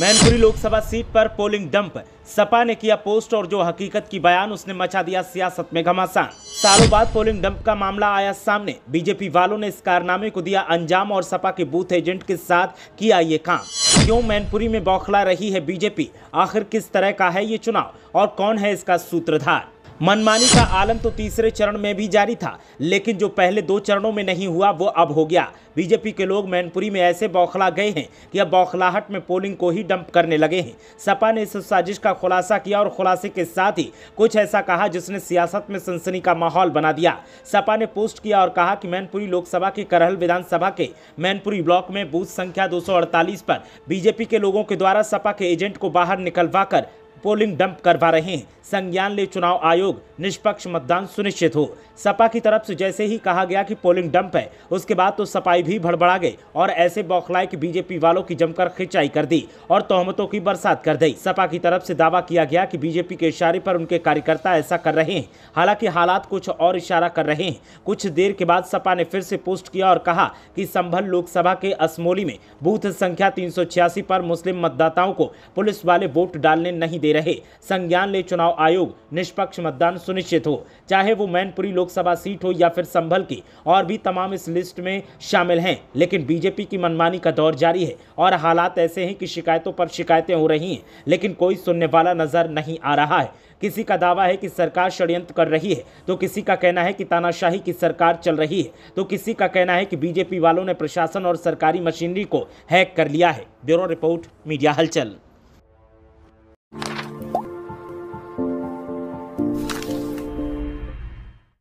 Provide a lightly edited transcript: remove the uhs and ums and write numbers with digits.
Mainpuri Lok Sabha seat पर polling dump, Sapa ने किया पोस्ट और जो हकीकत की बयान, उसने मचा दिया सियासत में घमासान। सालों बाद पोलिंग डंप का मामला आया सामने। बीजेपी वालों ने इस कारनामे को दिया अंजाम और सपा के बूथ एजेंट के साथ किया ये काम। क्यों मैनपुरी में बौखला रही है बीजेपी? आखिर किस तरह का है ये चुनाव और कौन है इसका सूत्रधार? मनमानी का आलम तो तीसरे चरण में भी जारी था, लेकिन जो पहले 2 चरणों में नहीं हुआ वो अब हो गया। बीजेपी के लोग मैनपुरी में ऐसे बौखला गए हैं कि अब बौखलाहट में पोलिंग को ही डंप करने लगे हैं। सपा ने इस साजिश का खुलासा किया और खुलासे के साथ ही कुछ ऐसा कहा जिसने सियासत में सनसनी का माहौल बना दिया। सपा ने पोस्ट किया और कहा कि मैनपुरी लोकसभा के करहल विधानसभा के मैनपुरी ब्लॉक में बूथ संख्या 248 पर बीजेपी के लोगों के द्वारा सपा के एजेंट को बाहर निकलवा कर पोलिंग डंप करवा रहे हैं। संज्ञान ले चुनाव आयोग, निष्पक्ष मतदान सुनिश्चित हो। सपा की तरफ से जैसे ही कहा गया कि पोलिंग डंप है, उसके बाद तो सपाई भी भड़बड़ा गए और ऐसे बौखलाए कि बीजेपी वालों की जमकर खिंचाई कर दी और तोहमतों की बरसात कर दी। सपा की तरफ से दावा किया गया कि बीजेपी के इशारे पर उनके कार्यकर्ता ऐसा कर रहे हैं, हालांकि हालात कुछ और इशारा कर रहे हैं। कुछ देर के बाद सपा ने फिर से पोस्ट किया और कहा कि संभल लोकसभा के असमोली में बूथ संख्या 386 पर मुस्लिम मतदाताओं को पुलिस वाले वोट डालने नहीं दे रहे। संज्ञान ले चुनाव आयोग, निष्पक्ष मतदान सुनिश्चित हो। चाहे वो मैनपुरी लोकसभा सीट हो या फिर संभल की, और भी तमाम इस लिस्ट में शामिल हैं। लेकिन बीजेपी की मनमानी का दौर जारी है और हालात ऐसे हैं कि शिकायतों पर शिकायतें हो रही हैं, लेकिन कोई सुनने वाला नजर नहीं आ रहा है। किसी का दावा है कि सरकार षड्यंत्र कर रही है, तो किसी का कहना है कि तानाशाही की सरकार चल रही है, तो किसी का कहना है कि बीजेपी वालों ने प्रशासन और सरकारी मशीनरी को हैक कर लिया है। ब्यूरो रिपोर्ट, मीडिया हलचल।